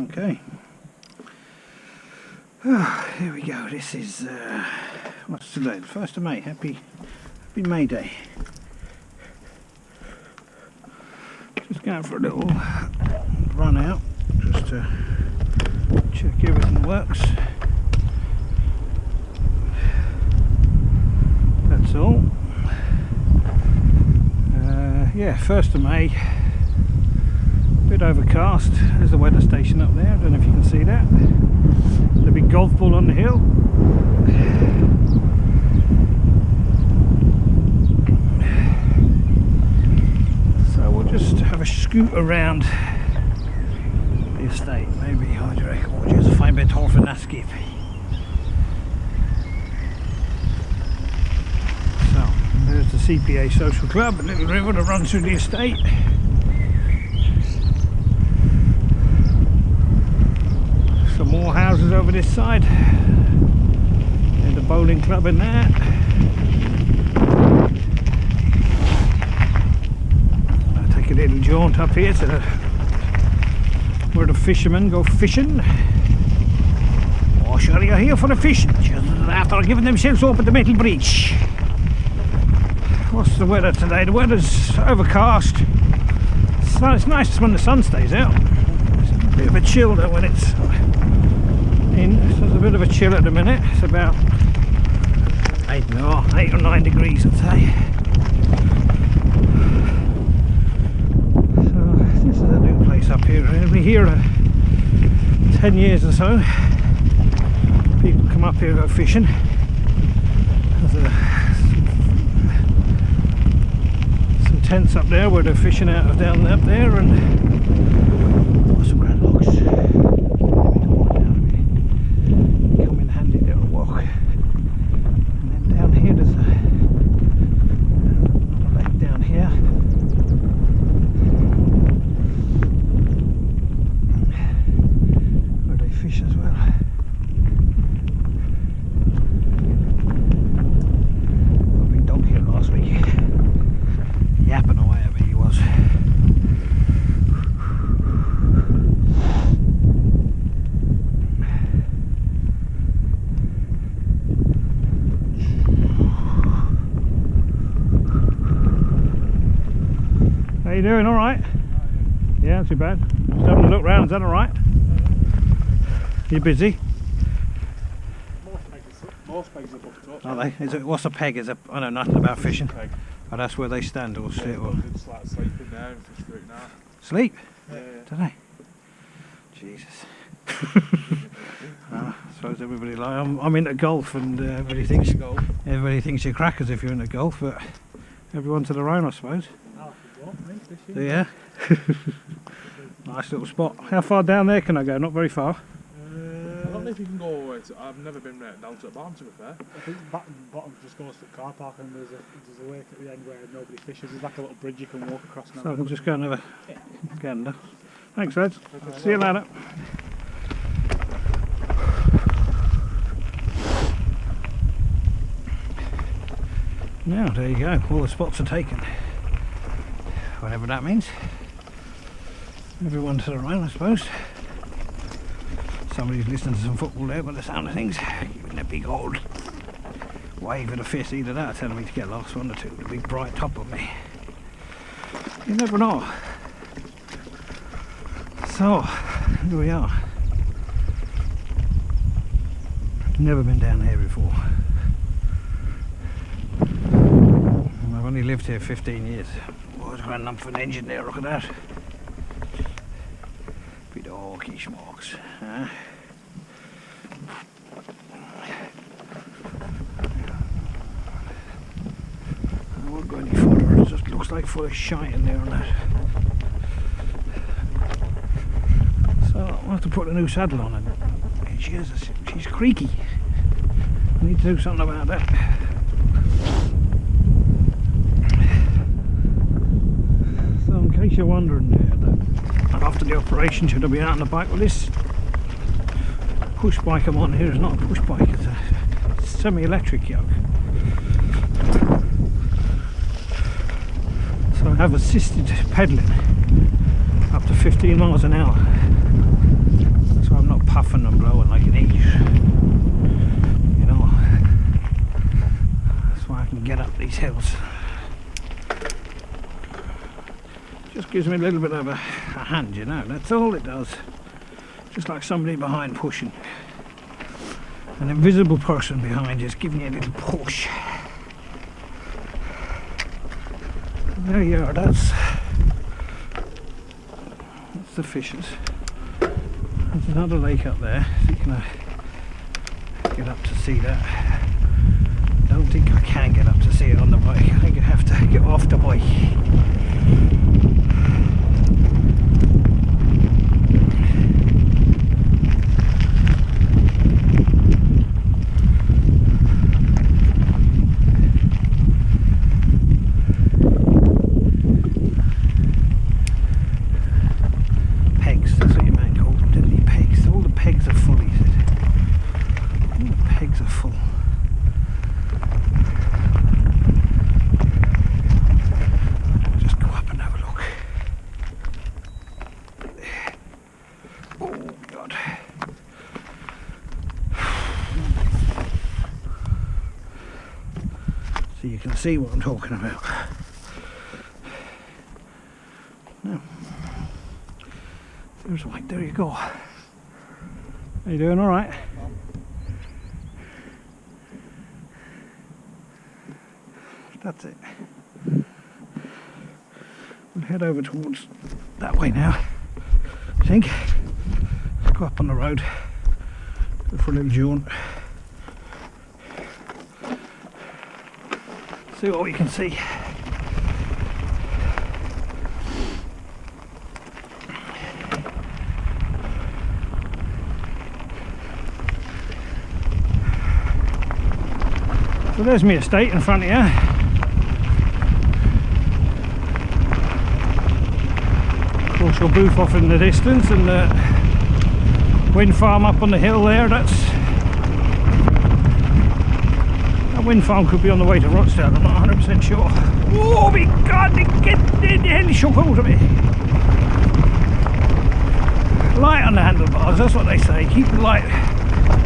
Okay. Here we go. This is what's today? The 1st of May. Happy Mayday. Just going for a little run out, just to check everything works. That's all. Yeah, 1st of May. Bit overcast. There's the weather station up there. I don't know if you can see that. The big golf ball on the hill. So we'll just have a scoot around the estate. Maybe, what do you reckon? We'll just find a bit of a skip. So there's the CPA Social Club, a little river that runs through the estate. Some more houses over this side. There's the bowling club in there. I'll take a little jaunt up here to where the fishermen go fishing. Oh, sure, you're here for the fishing, just after giving themselves up at the metal bridge. What's the weather today? The weather's overcast. It's nice when the sun stays out. It's a bit of a chill though when it's in. So there's a bit of a chill at the minute. It's about 8 or 9 degrees, I'd say. So this is a new place up here. It'll be here 10 years or so. People come up here and go fishing. There's some tents up there where they're fishing out of down up there, and some grand logs. Come in handy there and walk. And then down here there's another lake down here. Where they fish as well. Yapping away, I bet he was. How you doing? All right? Yeah, not too bad. Just having a look round. Is that all right? You busy? Most pegs are booked up. Are they? Is it? What's a peg? Is it? I know nothing about fishing. Peg. Oh, that's where they stand or sit or It's like sleeping there and fish fruit now. sleep? Yeah. Do they? Jesus. I suppose everybody like I'm into golf, and everybody thinks you're crackers if you're into golf, but everyone to their own, I suppose. So, yeah. Nice little spot. How far down there can I go? Not very far. I don't know if you can go. I've never been down to the bottom, to be fair. I think bottom just goes to the car park, and there's a lake at the end where nobody fishes. There's like a little bridge you can walk across now. So I can just go and have a gander. Thanks, lads. See you later. Now, there you go. All the spots are taken. Whatever that means. Everyone to their own, I suppose. Somebody's listening to some football there by the sound of things, giving a big old wave of the fist, either that or telling me to get lost, one or two, the big bright top of me. You never know. So, here we are. Never been down here before. I've only lived here 15 years. Oh, it's grand enough for an engine there, look at that. Bit of hawky schmocks. I won't go any further, it just looks like full of shite in there and that. So I'll have to put a new saddle on it. She's creaky. I need to do something about that. So in case you're wondering that after the operation should I be out on the bike with this push bike I'm on here is not a push bike, it's a semi-electric yoke. So I have assisted pedalling up to 15 miles an hour. puffing and blowing like an idiot. You know, that's why I can get up these hills. Just gives me a little bit of a hand, you know, that's all it does. Just like somebody behind pushing. An invisible person behind just giving you a little push. There you are, that's the fishes. There's another lake up there, so you can get up to see that. I don't think I can get up to see it on the bike. I think I have to get off the bike. So you can see what I'm talking about. Now, there's a light, there you go. How you doing? All right? That's it. We'll head over towards that way now, I think. Let's go up on the road, go for a little jaunt. See what we can see. So there's my estate in front of you. Of course, your booth off in the distance, and the wind farm up on the hill there. That wind farm could be on the way to Rochdale, I'm not 100% sure. Oh my god, the hell shook out of me. Light on the handlebars, that's what they say. Keep the light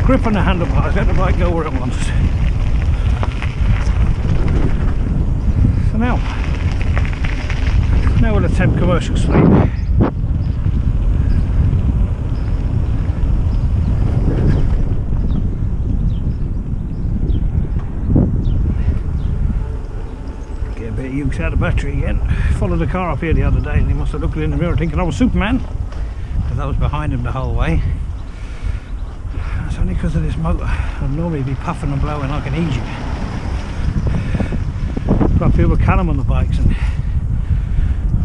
grip on the handlebars, let the bike go where it wants. So now we'll attempt commercial sleep. Use out of battery again. Followed the car up here the other day and he must have looked in the mirror thinking I was Superman, because I was behind him the whole way. That's only because of this motor. I'd normally be puffing and blowing like an Egypt. Got up here with Callum on the bikes and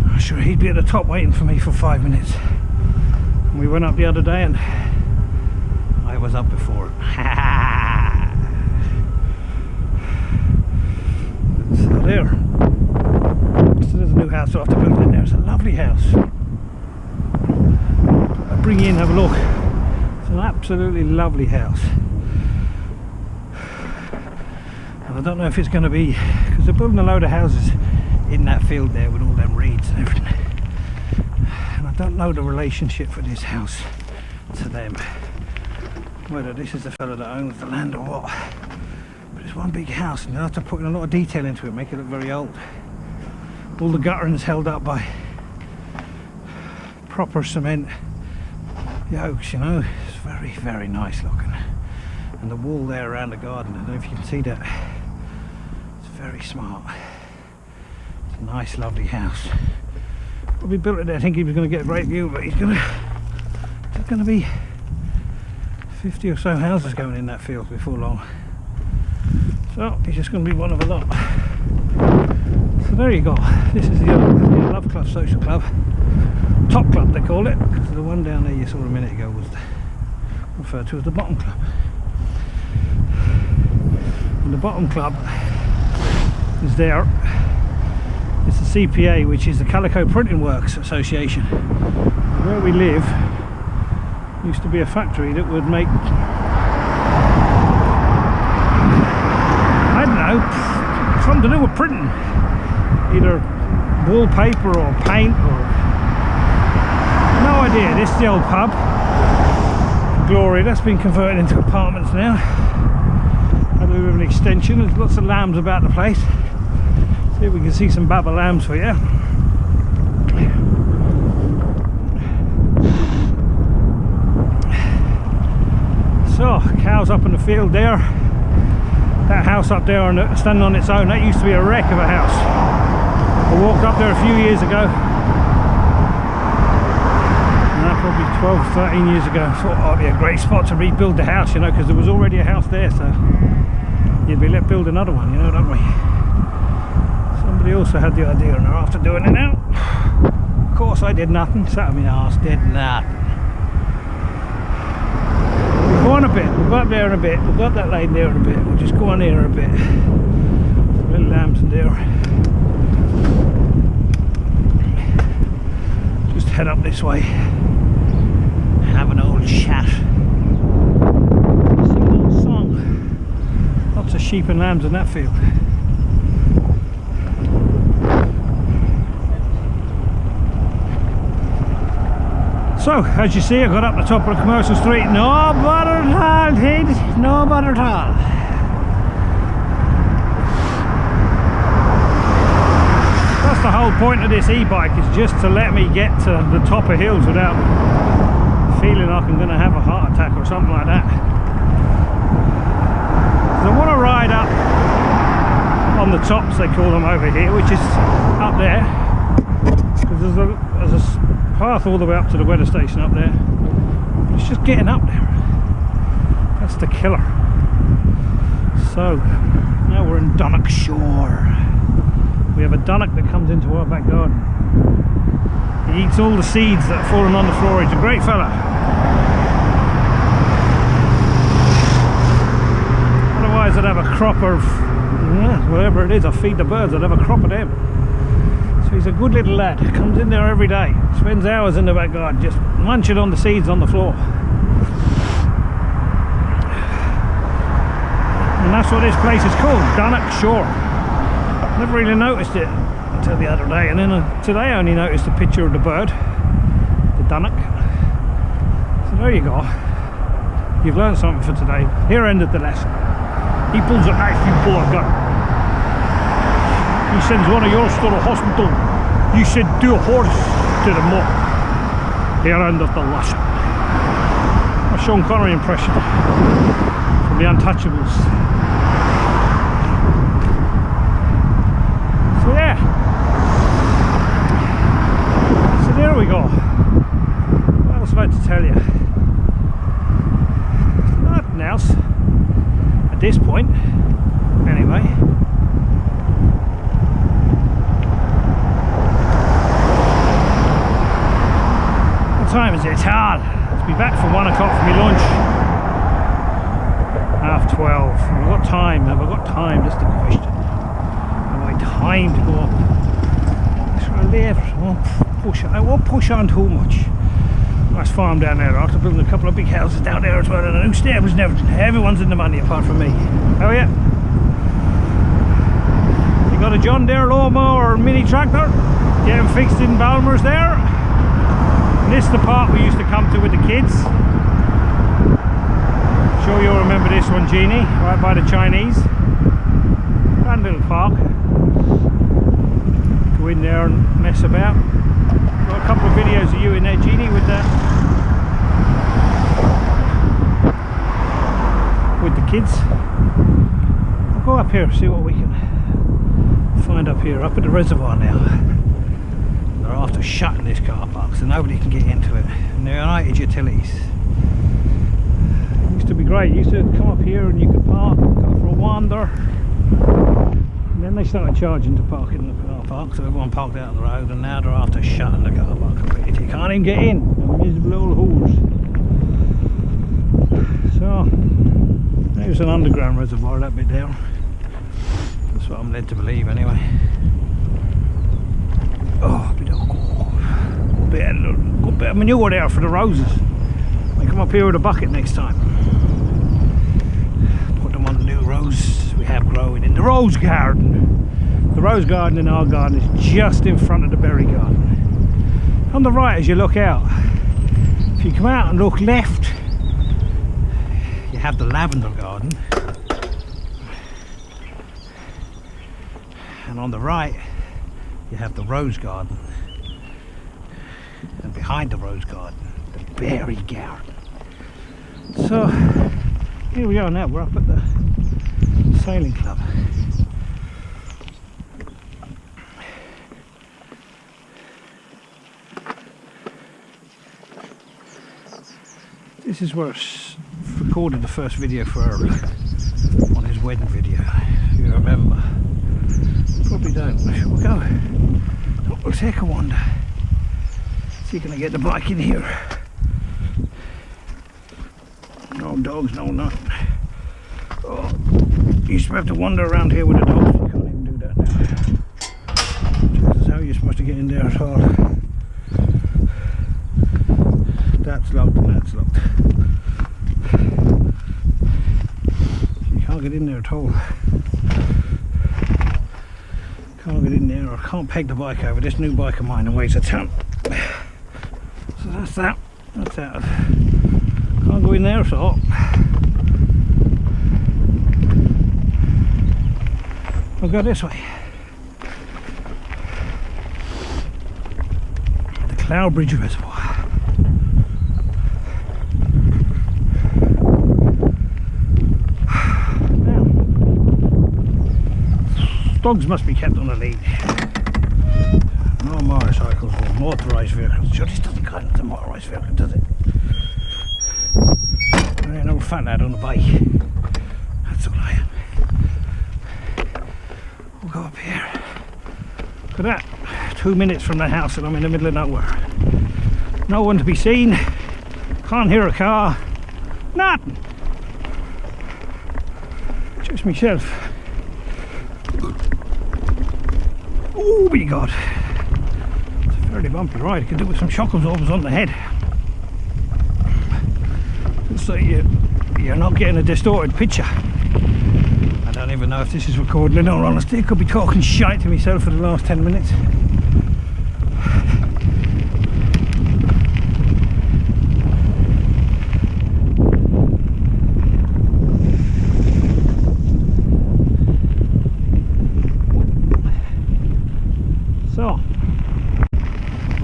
I'm sure he'd be at the top waiting for me for 5 minutes. And we went up the other day and I was up before him. So there. There's a new house after building there. It's a lovely house. I'll bring you in and have a look. It's an absolutely lovely house. And I don't know if it's going to be, because they're building a load of houses in that field there with all them reeds and everything. And I don't know the relationship for this house to them. Whether this is the fellow that owns the land or what. But it's one big house and they'll have to put in a lot of detail into it, make it look very old. All the guttering's held up by proper cement yokes, you know. It's very, very nice looking. And the wall there around the garden, I don't know if you can see that. It's very smart. It's a nice, lovely house. Probably built it there thinking he was going to get a great view, but there's going to be 50 or so houses going in that field before long. So he's just going to be one of a lot. So there you go. This is the Love Club Social Club. Top Club they call it, because the one down there you saw a minute ago was referred to as the Bottom Club. And the Bottom Club is there. It's the CPA, which is the Calico Printing Works Association. Where we live used to be a factory that would make, I don't know, something to do with printing. Either wallpaper or paint or no idea. This is the old pub. glory. That's been converted into apartments now. Had a bit of an extension. There's lots of lambs about the place. See if we can see some baba lambs for you. So, cows up in the field there. That house up there standing on its own, that used to be a wreck of a house. I walked up there a few years ago. Probably 12, 13 years ago. I thought, oh, it'd be a great spot to rebuild the house, you know, because there was already a house there, so you'd be let build another one, you know, don't we? Somebody also had the idea and they're after doing it now. Of course I did nothing, sat on my arse, did nothing. We'll go on a bit, we'll go up there in a bit, we'll go up that lane there in a bit, we'll just go on here a bit. Little lambs in there. Just head up this way. Have an old chat. Sing a little song. Lots of sheep and lambs in that field. So, as you see, I got up the top of the commercial street. No bother at all, kid. No bother at all. That's the whole point of this e-bike, is just to let me get to the top of hills without feeling like I'm going to have a heart attack or something like that. So I want to ride up on the tops, they call them over here, which is up there, because there's a path all the way up to the weather station up there. It's just getting up there. That's the killer. So now we're in Dunnock Shore. We have a dunnock that comes into our back garden. He eats all the seeds that are falling on the floor. He's a great fella. Otherwise I'd have a crop of, whatever it is, I feed the birds, I'd have a crop of them. So he's a good little lad. Comes in there every day, spends hours in the back garden just munching on the seeds on the floor. And that's what this place is called, Dunnock Shore. Never really noticed it until the other day, and then today I only noticed a picture of the bird, the dunnock. So there you go. You've learned something for today. Here ended the lesson. He pulls a knife, you pull a gun. He sends one of yours to the hospital. You send 2 horses to the morgue. Here ended the lesson. A Sean Connery impression from The Untouchables. So yeah, so there we go. What else about to tell you? Nothing else at this point, anyway. What time is it? It's hard. Let's be back for 1 o'clock for my lunch. 12:30. Have I got time? Have I got time? That's the question. Time to go up. That's where I live. I won't push on too much. Nice farm down there. After building a couple of big houses down there as well, and a new stables and everything. Everyone's in the money apart from me. Oh yeah. You got a John Deere lawnmower or mini tractor? Get them fixed in Balmer's there. And this is the part we used to come to with the kids. Sure you'll remember this one, Jeannie, right by the Chinese. Grand little park. Go in there and mess about. Got a couple of videos of you in there, Jeannie, with the kids. I'll go up here, see what we can find up here, up at the reservoir now. They're after shutting this car park so nobody can get into it, and they're United Utilities. It used to be great. You used to come up here and you could park, go for a wander. And then they started charging to park in the car park, so everyone parked out on the road, and now they're after shutting the car park completely. You can't even get in, the miserable old holes. So, there's an underground reservoir that bit down. That's what I'm led to believe anyway. Oh, good bit of manure there for the roses. Might come up here with a bucket next time. Put them on the new roses we have growing in the rose garden. The rose garden in our garden is just in front of the berry garden. On the right as you look out, if you come out and look left, you have the lavender garden, and on the right you have the rose garden, and behind the rose garden the berry garden. So here we are now, we're up at the sailing club. This is where I recorded the first video for Earl on his wedding video, if you remember. Probably don't. We'll go. We'll take a wander. See, can I get the bike in here? No dogs, no nothing. Oh, you used to have to wander around here with the dogs. You can't even do that now. Jesus, how are you supposed to get in there at all? That's locked and that's locked. You can't get in there at all. Can't get in there, or can't peg the bike over. This new bike of mine weighs a ton. So that's that. That's that. Can't go in there, so I'll go this way. The Cloud Bridge Reservoir. Dogs must be kept on a lead. No motorcycles or motorised vehicles. Sure, this doesn't count as a motorised vehicle, does it? There ain't no fat lad on a bike. That's all I am. We'll go up here. Look at that. 2 minutes from the house and I'm in the middle of nowhere. No one to be seen. Can't hear a car. Nothing. Just myself. Oh my god, it's a fairly bumpy ride. I could do with some shock absorbers on the head. So you're not getting a distorted picture. I don't even know if this is recording, in all honesty. I could be talking shite to myself for the last 10 minutes. So,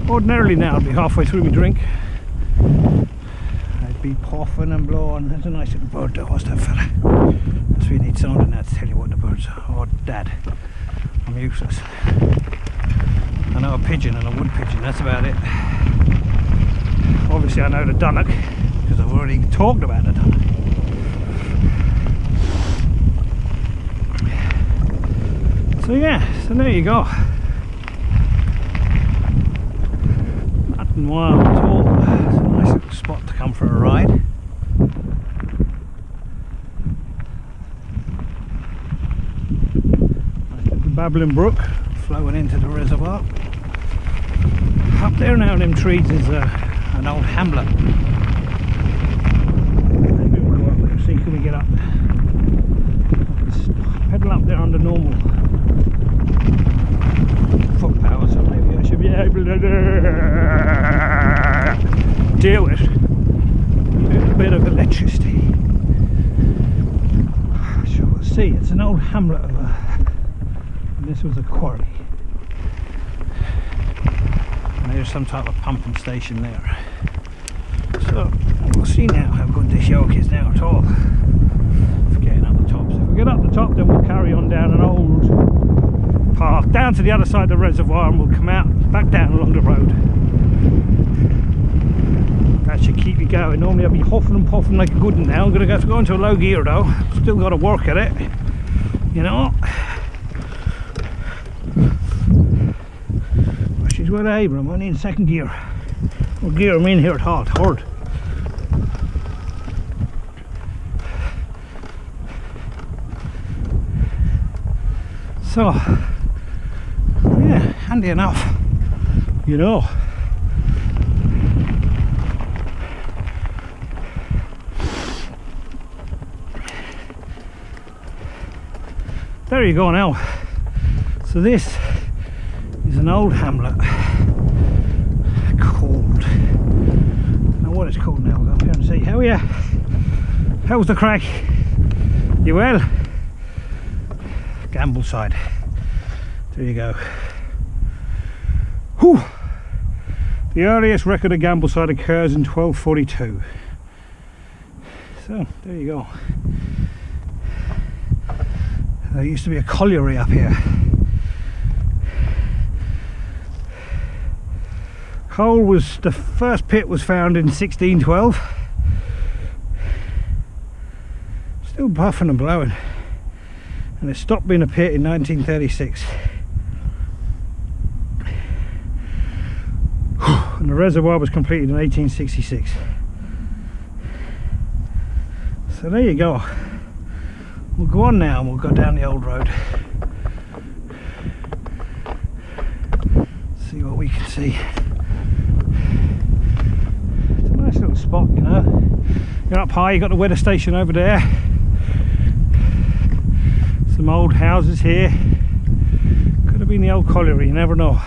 ordinarily now I'd be halfway through my drink. I'd be puffing and blowing. There's a nice little bird though. What's that fella? That's we need sound in that to tell you what the birds are. Oh, Dad, I'm useless. I know a pigeon and a wood pigeon, that's about it. Obviously I know the dunnock, because I've already talked about the dunnock. So yeah, so there you go. Nothing wild at all. It's a nice little spot to come for a ride. Nice little babbling brook flowing into the reservoir. Up there now in them trees is an old hamlet. Maybe we'll go up there and see, can we get up there? Let's pedal up there under normal foot power, so maybe I should be able to deal with a little bit of electricity. So we'll see, it's an old hamlet of and this was a quarry. And there's some type of pumping station there. So we'll see now how good this yoke is now at all. For getting up the top. So if we get up the top, then we'll carry on down an old path down to the other side of the reservoir and we'll come out back down along the road. That should keep you going. Normally I'll be huffing and puffing like a good one now. I'm going to have to go into a low gear though. Still got to work at it, you know. Which is what I'm only in second gear. What gear I'm in here at all? Third. So yeah, handy enough, you know. There you go now. So this is an old hamlet called, I don't know what it's called now. We'll go up here and see. How are you? How's the crack? You well? Gambleside. There you go. Whew. The earliest record of Gambleside occurs in 1242. So, there you go. There used to be a colliery up here. Coal was, the first pit was found in 1612. Still puffing and blowing. And it stopped being a pit in 1936. And the reservoir was completed in 1866. So there you go. We'll go on now and we'll go down the old road. See what we can see. It's a nice little spot, you know. You're up high, you've got the weather station over there. Some old houses here. Could have been the old colliery, you never know.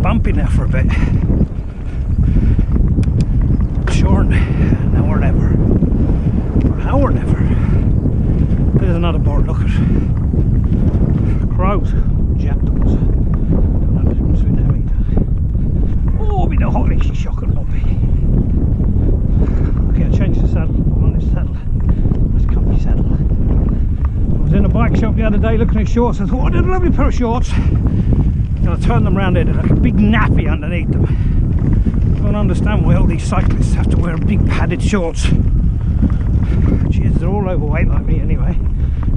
Bumpy now for a bit. Sure, now or never. Or now or never. There's another board, look at it. Crows, jackdaws. Don't know the difference between them either. Oh, we know holy she's shocking bumpy. Okay, I changed the saddle. I'm on this saddle. That's a comfy saddle. I was in a bike shop the other day looking at shorts. I thought, oh, they're a lovely pair of shorts. And I turn them around there, they're like a big nappy underneath them. I don't understand why all these cyclists have to wear big padded shorts. Jeez, they're all overweight like me anyway.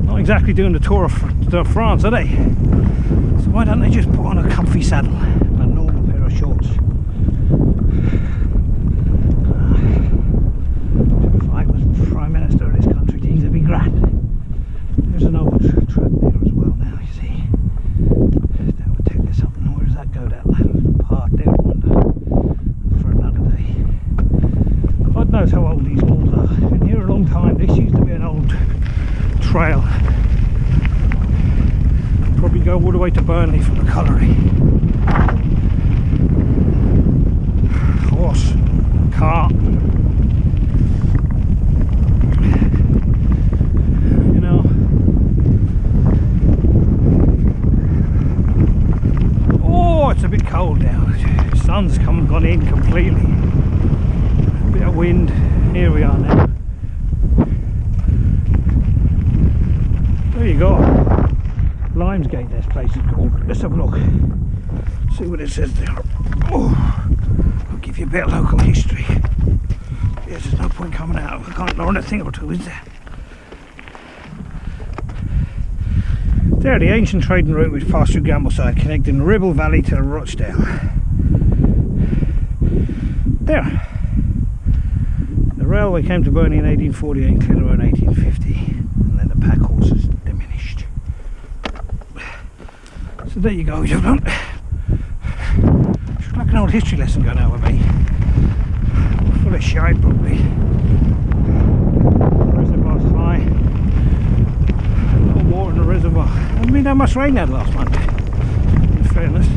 Not exactly doing the Tour of France, are they? So why don't they just put on a comfy saddle and a normal pair of shorts? If I was Prime Minister of this country, things would be grand. There's an old track there as well now, you see. Something. Where does that go? That part there, I wonder. For another day. God knows how old these walls are. I've been here a long time. This used to be an old trail. Probably go all the way to Burnley from the colliery. Horse, cart. You know. Oh, it's a bit cold now. The sun's gone in completely. A bit of wind. Here we are now. There you go. Limesgate, this place is called. Let's have a look. See what it says there. Oh, I'll give you a bit of local history. Yes, there's no point coming out. I can't learn a thing or two, is there? There, the ancient trading route which passed through Gambleside, connecting Ribble Valley to Rochdale. There. The railway came to Burnley in 1848 and cleared around 1850, and then the pack horses diminished. So there you go, you've done. It's like an old history lesson going out with me. Full of shite probably. Reservoir's high. No water in the reservoir. Hasn't been that much rain that last month, in fairness.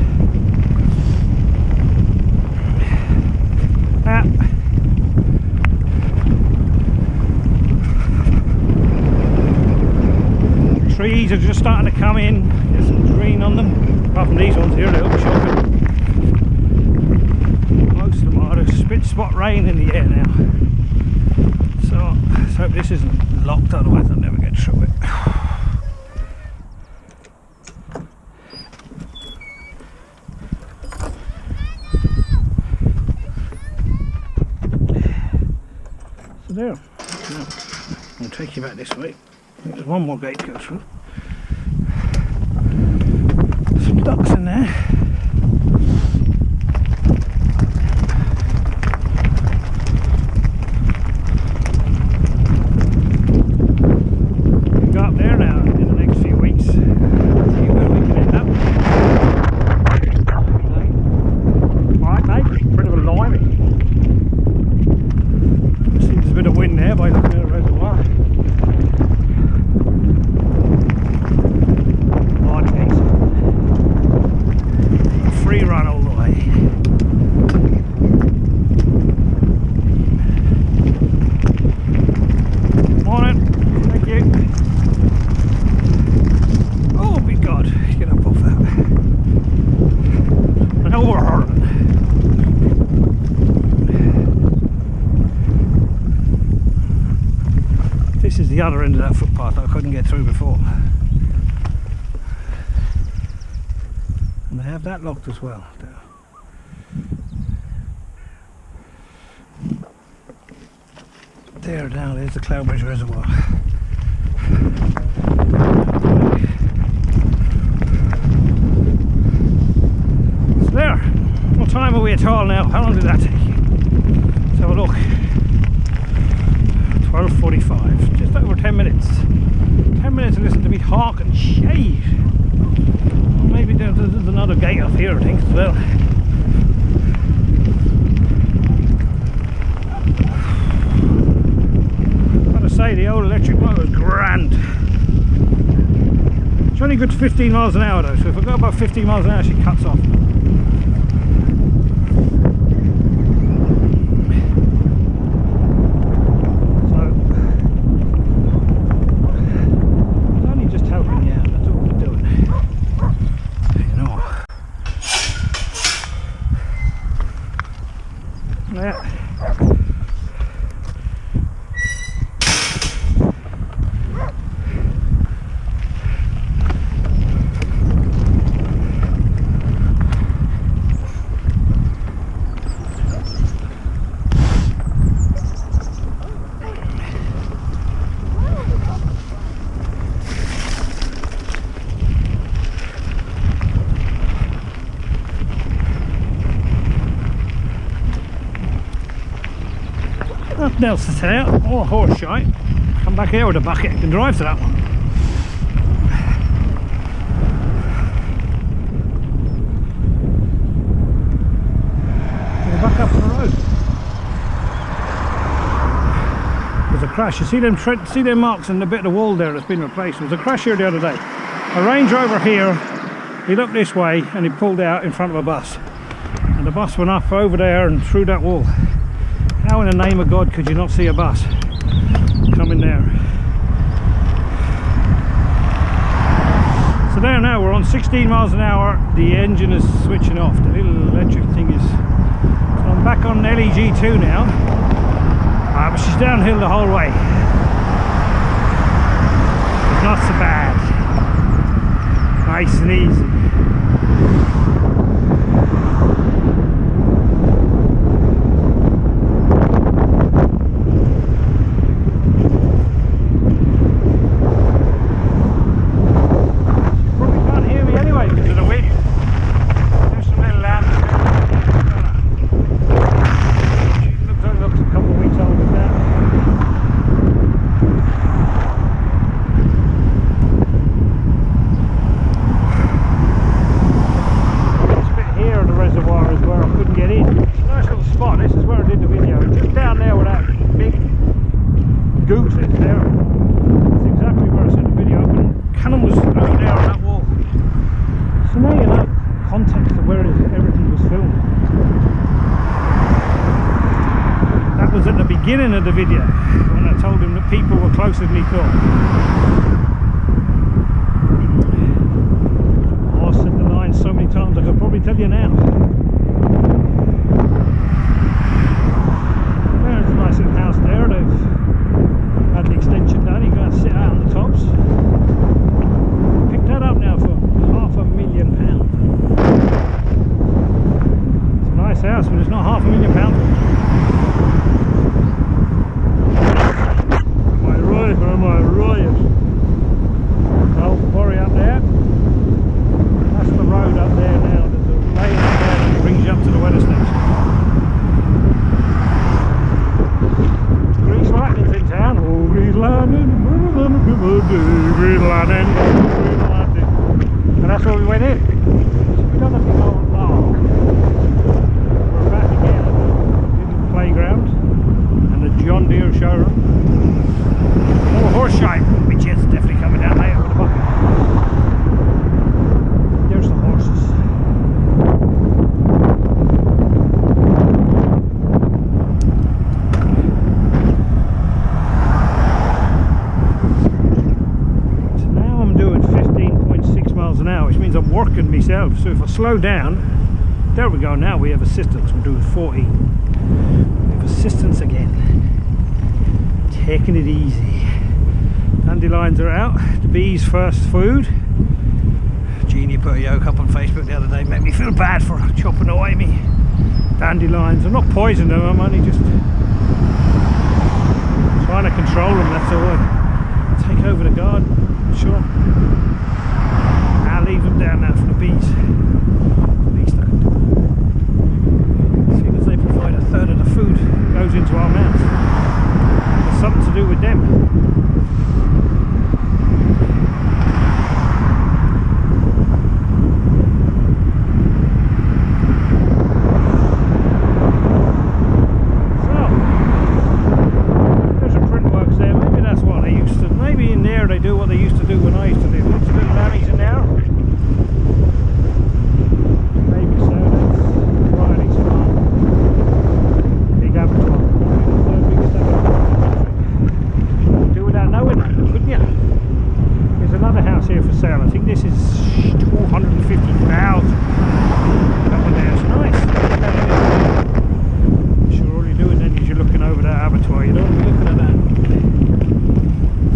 Trees are just starting to come in. There's some green on them. Apart from these ones here, a little bit shocking. Most of them are. There's spit spot rain in the air now. So let's hope this isn't locked, otherwise I'll never get through it. So there. Now, I'll take you back this way. I think there's one more gate to go through. Some ducks in there. We go up there now in the next few weeks. See where we can end up. Alright mate, bit of a limey. See there's a bit of wind there by looking at the reservoir. Case. is the other end of that footpath that I couldn't get through before. And they have that locked as well. There, down there's the Cloudbridge Reservoir. So there. What time are we at all now? How long did that take? Let's have a look. 12:45. Just over 10 minutes. 10 minutes to listen to me talk and shave. Well, maybe there's another gate up here, I think, as well. Say the old electric motor is grand. It's only good to 15 miles an hour though, so if I go about 15 miles an hour she cuts off. So it's only just helping you out, that's all we're doing. You know. Yeah. Nothing else to say out, more horse shite. Come back here with a bucket, I can drive to that one. Go back up the road. There's a crash, you see them marks in the bit of the wall there that's been replaced. There was a crash here the other day. A Range Rover here, he looked this way and he pulled out in front of a bus. And the bus went up over there and through that wall. How in the name of God could you not see a bus coming there? So there now, we're on 16 miles an hour, the engine is switching off, the little electric thing is... So I'm back on LEG2 now, but she's downhill the whole way. It's not so bad, nice and easy. Beginning of the video when I told him that people were closer than he thought. Oh, I said the line so many times I could probably tell you now. There's a nice little house there. They've had the extension done. You can sit out on the tops. Picked that up now for £500,000. It's a nice house, but it's not £500,000. Am I right? Old quarry up there. That's the road up there now. There's a lane up there that brings you up to the Weathersnakes. Grease lightning's in town. Oh, grease lightning, grease lightning, grease lightning. And that's where we went in. So we don't have to go long. We're back again at the little playground and the John Deere showroom. More horse shite, which is definitely coming down later with a bucket. There's the horses. So now I'm doing 15.6 miles an hour, which means I'm working myself. So if I slow down, there we go, now we have assistance. We're doing 40. We have assistance again. Taking it easy. Dandelions are out, the bees' first food. Jeannie put a yoke up on Facebook the other day, made me feel bad for chopping away me dandelions. I'm not poisoning them, I'm only just trying to control them, that's all. Take over the garden, sure. I'll leave them down now for the bees. Least I can do. As soon as they provide a third of the food that goes into our mouths, there's something to do with them. They do what they used to do when I used to live. Lots of little lammies in there. Baby sodas, Riley's farm, big abattoir. The third biggest abattoir in the country. Do without knowing that, couldn't you? There's another house here for sale. I think this is 250,000. That one there's nice. Sure, all you're doing then is you're looking over that abattoir. You don't want to be looking at that.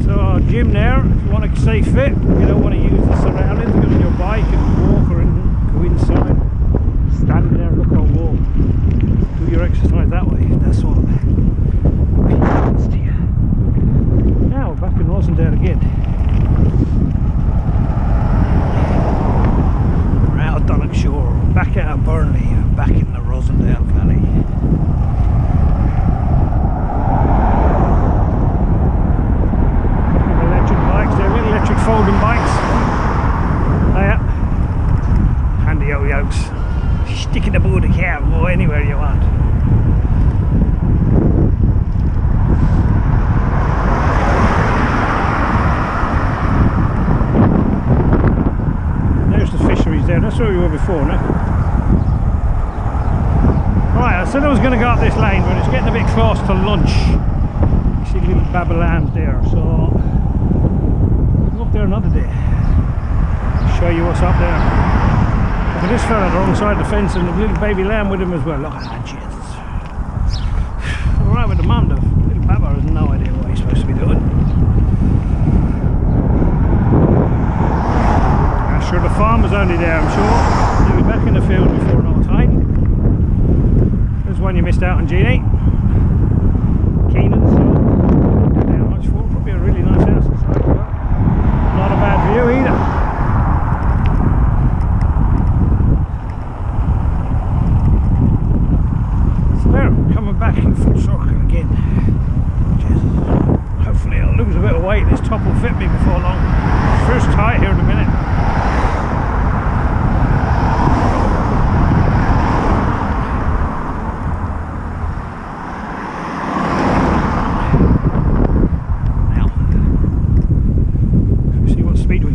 So our gym there, if you want to stay fit, you don't want to use the surroundings, get on your bike and walk or go inside, stand there and look at a wall, do your exercise that way, that's what appeals to you. Now we're back in Rosendale again. We're out of Dunnock Shore, back out of Burnley, back in the Rosendale Valley. Folding bikes. There. Handy old yokes. Stick in aboard the cab or anywhere you want. There's the fisheries there. That's where we were before, no? Right, I said I was going to go up this lane, but it's getting a bit close to lunch. You see little babble lambs there, so there another day. Show you what's up there. Look at this fella alongside the fence and the little baby lamb with him as well. Look at that, Jesus. Alright with the mum, the little babber has no idea what he's supposed to be doing. I'm sure the farmer's only there, I'm sure. He'll be back in the field before no time. There's one you missed out on, Jeannie. Keenan's. How much for? Probably a really nice house inside as well. Not a bad view either. So there, coming back in full circle again. Jesus. Hopefully I'll lose a bit of weight. This top will fit me before long. First tight here in a minute.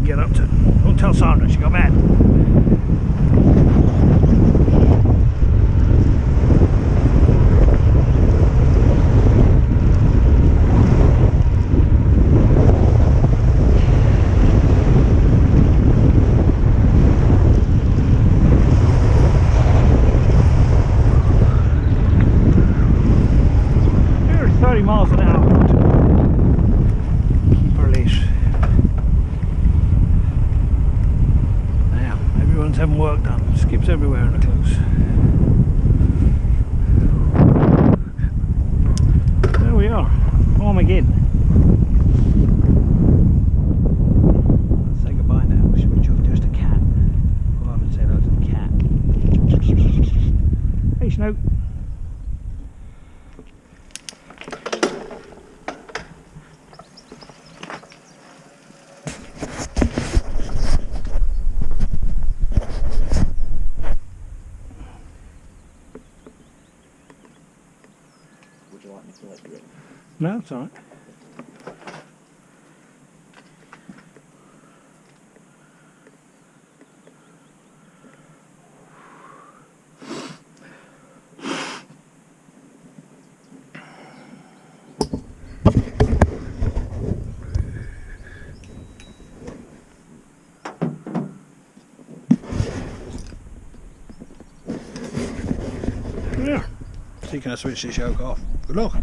Get up to. Don't tell Sandra, she got mad. There's 30 miles an hour. Keep her leash. Having work done, skips everywhere in the close. There we are, home again. Let's say goodbye now. Should we jump? There's the cat. Go up and say hello to the cat. Hey Snow. No, it's alright. Yeah. So you can switch this yoke off. Good luck.